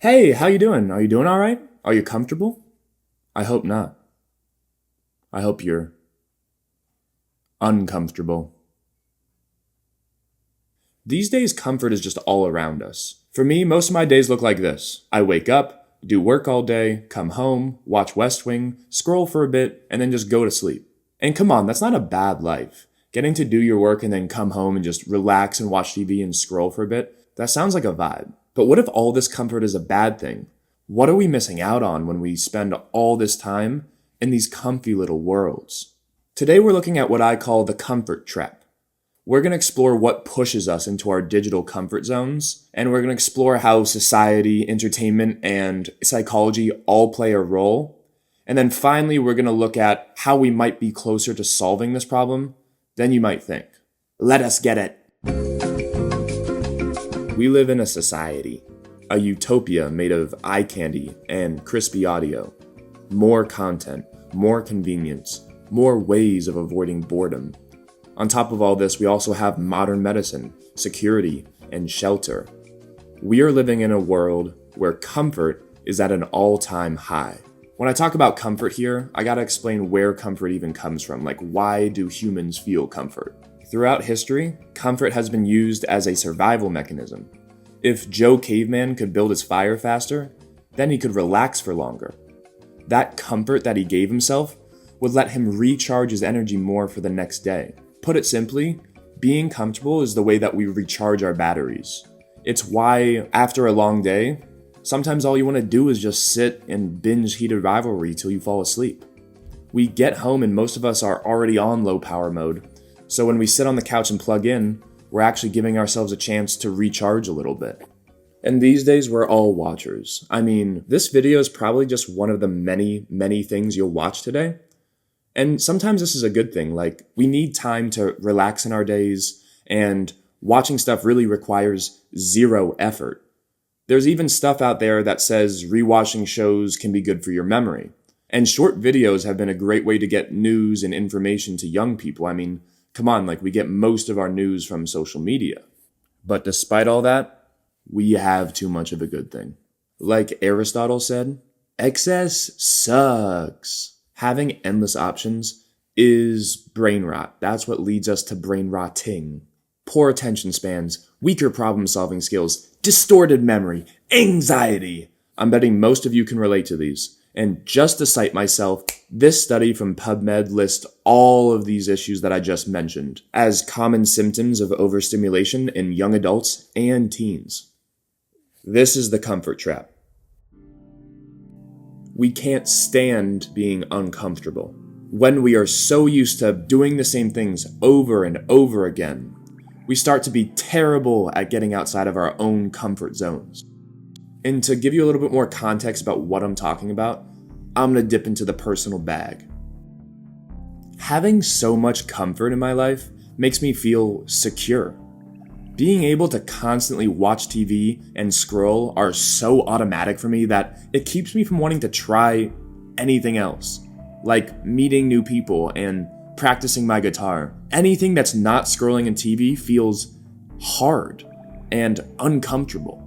Hey, how you doing? Are you doing all right? Are you comfortable? I hope not. I hope you're uncomfortable. These days, comfort is just all around us. For me, most of my days look like this. I wake up, do work all day, come home, watch West Wing, scroll for a bit, and then just go to sleep. And come on, that's not a bad life. Getting to do your work and then come home and just relax and watch TV and scroll for a bit, that sounds like a vibe. But what if all this comfort is a bad thing? What are we missing out on when we spend all this time in these comfy little worlds? Today we're looking at what I call the comfort trap. We're going to explore what pushes us into our digital comfort zones, and we're going to explore how society, entertainment, and psychology all play a role. And then finally, we're going to look at how we might be closer to solving this problem than you might think. Let us get it. We live in a society, a utopia made of eye candy and crispy audio. More content, more convenience, more ways of avoiding boredom. On top of all this, we also have modern medicine, security, and shelter. We are living in a world where comfort is at an all-time high. When I talk about comfort here, I gotta explain where comfort even comes from. Like, why do humans feel comfort? Throughout history, comfort has been used as a survival mechanism. If Joe Caveman could build his fire faster, then he could relax for longer. That comfort that he gave himself would let him recharge his energy more for the next day. Put it simply, being comfortable is the way that we recharge our batteries. It's why, after a long day, sometimes all you want to do is just sit and binge Heated Rivalry till you fall asleep. We get home and most of us are already on low power mode, so when we sit on the couch and plug in, we're actually giving ourselves a chance to recharge a little bit. And these days, we're all watchers. I mean, this video is probably just one of the many things you'll watch today. And sometimes this is a good thing. Like, we need time to relax in our days, and watching stuff really requires zero effort. There's even stuff out there that says rewatching shows can be good for your memory. And short videos have been a great way to get news and information to young people. I mean, come on, like, we get most of our news from social media. But despite all that, we have too much of a good thing. Like Aristotle said, excess sucks. Having endless options is brain rot. That's what leads us to brain rotting. Poor attention spans, weaker problem-solving skills, distorted memory, anxiety. I'm betting most of you can relate to these. And just to cite myself, this study from PubMed lists all of these issues that I just mentioned as common symptoms of overstimulation in young adults and teens. This is the comfort trap. We can't stand being uncomfortable. When we are so used to doing the same things over and over again, we start to be terrible at getting outside of our own comfort zones. And to give you a little bit more context about what I'm talking about, I'm gonna dip into the personal bag. Having so much comfort in my life makes me feel secure. Being able to constantly watch TV and scroll are so automatic for me that it keeps me from wanting to try anything else, like meeting new people and practicing my guitar. Anything that's not scrolling in TV feels hard and uncomfortable.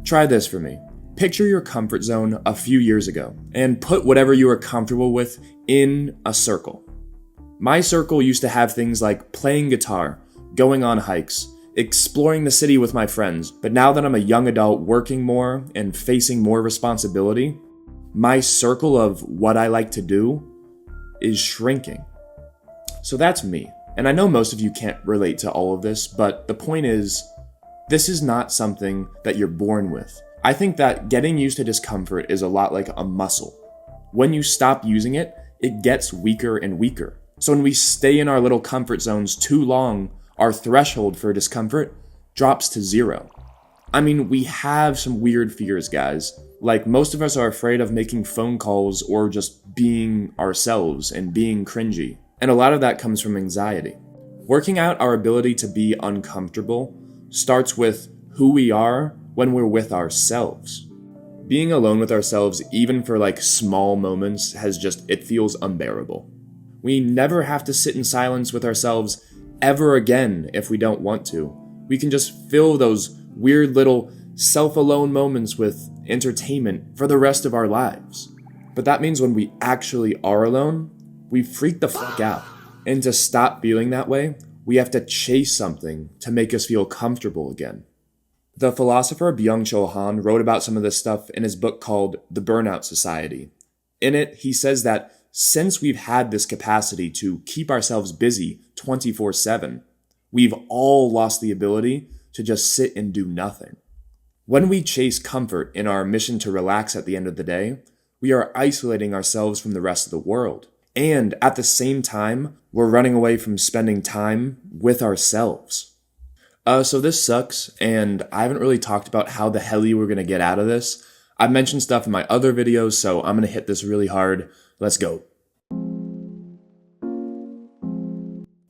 Try this for me. Picture your comfort zone a few years ago and put whatever you are comfortable with in a circle. My circle used to have things like playing guitar, going on hikes, exploring the city with my friends, but now that I'm a young adult working more and facing more responsibility, my circle of what I like to do is shrinking. So that's me. And I know most of you can't relate to all of this, but the point is, this is not something that you're born with. I think that getting used to discomfort is a lot like a muscle. When you stop using it, it gets weaker and weaker. So when we stay in our little comfort zones too long, our threshold for discomfort drops to zero. I mean, we have some weird fears, guys. Like, most of us are afraid of making phone calls or just being ourselves and being cringy. And a lot of that comes from anxiety. Working out our ability to be uncomfortable starts with who we are when we're with ourselves. Being alone with ourselves, even for like small moments, it feels unbearable. We never have to sit in silence with ourselves ever again if we don't want to. We can just fill those weird little self-alone moments with entertainment for the rest of our lives. But that means when we actually are alone, we freak the fuck out. And to stop feeling that way, we have to chase something to make us feel comfortable again. The philosopher Byung-Chul Han wrote about some of this stuff in his book called The Burnout Society. In it, he says that since we've had this capacity to keep ourselves busy 24/7, we've all lost the ability to just sit and do nothing. When we chase comfort in our mission to relax at the end of the day, we are isolating ourselves from the rest of the world. And at the same time, we're running away from spending time with ourselves. So this sucks, and I haven't really talked about how the hell you were going to get out of this. I've mentioned stuff in my other videos, so I'm going to hit this really hard. Let's go.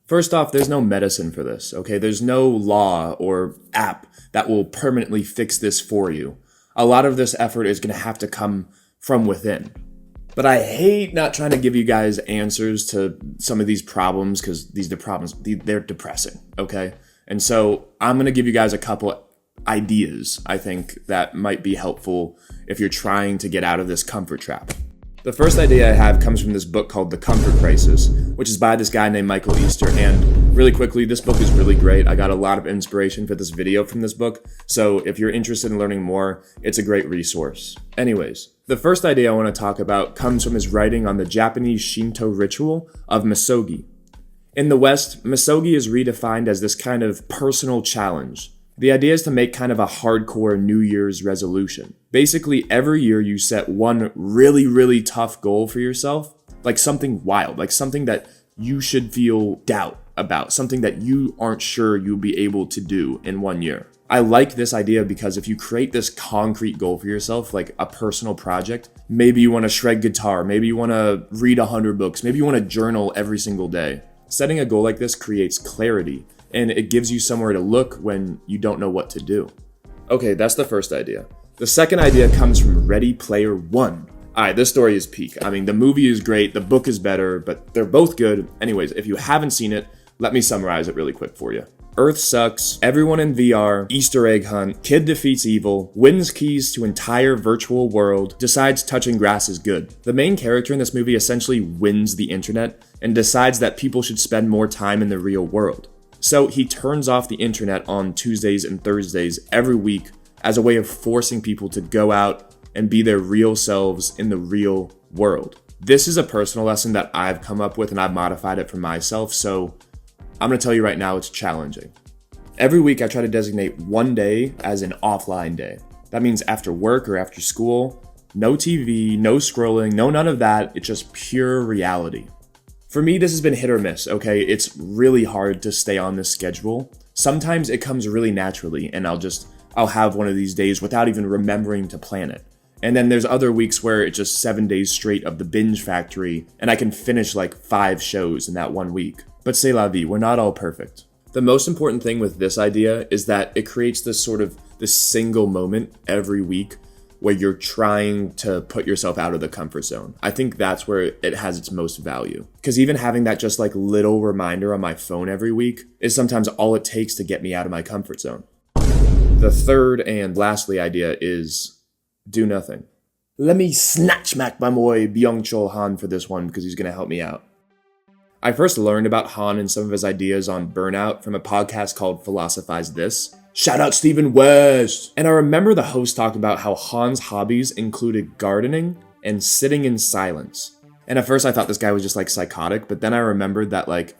First off, there's no medicine for this, okay? There's no law or app that will permanently fix this for you. A lot of this effort is going to have to come from within. But I hate not trying to give you guys answers to some of these problems because these problems, they're depressing, okay? And so I'm going to give you guys a couple ideas, I think, that might be helpful if you're trying to get out of this comfort trap. The first idea I have comes from this book called The Comfort Crisis, which is by this guy named Michael Easter. And really quickly, this book is really great. I got a lot of inspiration for this video from this book. So if you're interested in learning more, it's a great resource. Anyways, the first idea I want to talk about comes from his writing on the Japanese Shinto ritual of misogi. In the West, misogi is redefined as this kind of personal challenge. The idea is to make kind of a hardcore New Year's resolution. Basically, every year you set one really, really tough goal for yourself, like something wild, like something that you should feel doubt about, something that you aren't sure you'll be able to do in 1 year. I like this idea because if you create this concrete goal for yourself, like a personal project, maybe you want to shred guitar, maybe you want to read 100 books, maybe you want to journal every single day. Setting a goal like this creates clarity, and it gives you somewhere to look when you don't know what to do. Okay, that's the first idea. The second idea comes from Ready Player One. Alright, this story is peak. I mean, the movie is great, the book is better, but they're both good. Anyways, if you haven't seen it, let me summarize it really quick for you. Earth sucks, everyone in VR, Easter egg hunt, kid defeats evil, wins keys to entire virtual world, decides touching grass is good. The main character in this movie essentially wins the internet and decides that people should spend more time in the real world. So he turns off the internet on Tuesdays and Thursdays every week as a way of forcing people to go out and be their real selves in the real world. This is a personal lesson that I've come up with and I've modified it for myself, so I'm going to tell you right now it's challenging. Every week I try to designate one day as an offline day. That means after work or after school, no TV, no scrolling, no none of that, it's just pure reality. For me, this has been hit or miss, okay? It's really hard to stay on this schedule. Sometimes it comes really naturally and I'll have one of these days without even remembering to plan it. And then there's other weeks where it's just 7 days straight of the binge factory and I can finish like 5 shows in that 1 week. But c'est la vie, we're not all perfect. The most important thing with this idea is that it creates this single moment every week where you're trying to put yourself out of the comfort zone. I think that's where it has its most value. Because even having that just like little reminder on my phone every week is sometimes all it takes to get me out of my comfort zone. The third and lastly idea is do nothing. Let me snatch back my boy Byung-Chul Han for this one because he's going to help me out. I first learned about Han and some of his ideas on burnout from a podcast called Philosophize This. Shout out Stephen West! And I remember the host talked about how Han's hobbies included gardening and sitting in silence. And at first I thought this guy was just like psychotic, but then I remembered that like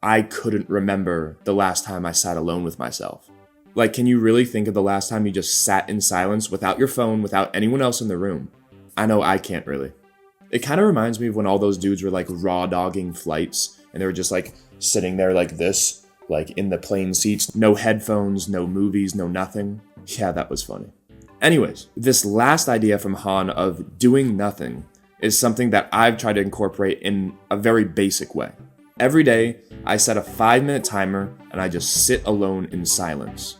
I couldn't remember the last time I sat alone with myself. Like, can you really think of the last time you just sat in silence without your phone, without anyone else in the room? I know I can't really. It kind of reminds me of when all those dudes were like raw dogging flights and they were just like sitting there like this, like in the plane seats, no headphones, no movies, no nothing. Yeah, that was funny. Anyways, this last idea from Han of doing nothing is something that I've tried to incorporate in a very basic way. Every day, I set a 5-minute timer and I just sit alone in silence.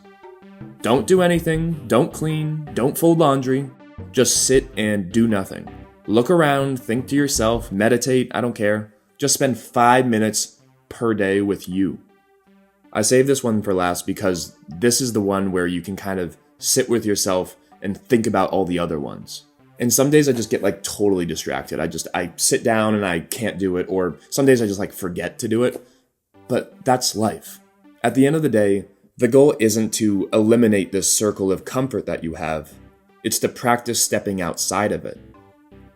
Don't do anything, don't clean, don't fold laundry, just sit and do nothing. Look around, think to yourself, meditate, I don't care. Just spend 5 minutes per day with you. I saved this one for last because this is the one where you can kind of sit with yourself, and think about all the other ones. And some days I just get like totally distracted. I sit down and I can't do it, or some days I just like forget to do it. But that's life. At the end of the day, the goal isn't to eliminate this circle of comfort that you have. It's to practice stepping outside of it.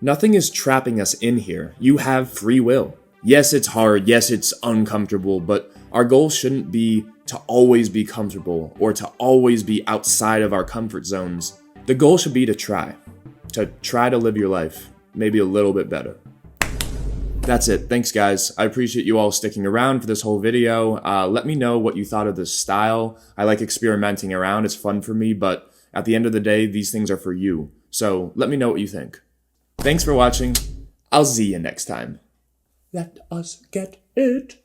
Nothing is trapping us in here. You have free will. Yes, it's hard. Yes, it's uncomfortable, but our goal shouldn't be to always be comfortable or to always be outside of our comfort zones. The goal should be to try to live your life maybe a little bit better. That's it. Thanks, guys. I appreciate you all sticking around for this whole video. Let me know what you thought of this style. I like experimenting around. It's fun for me, but at the end of the day, these things are for you. So let me know what you think. Thanks for watching. I'll see you next time. Let us get it.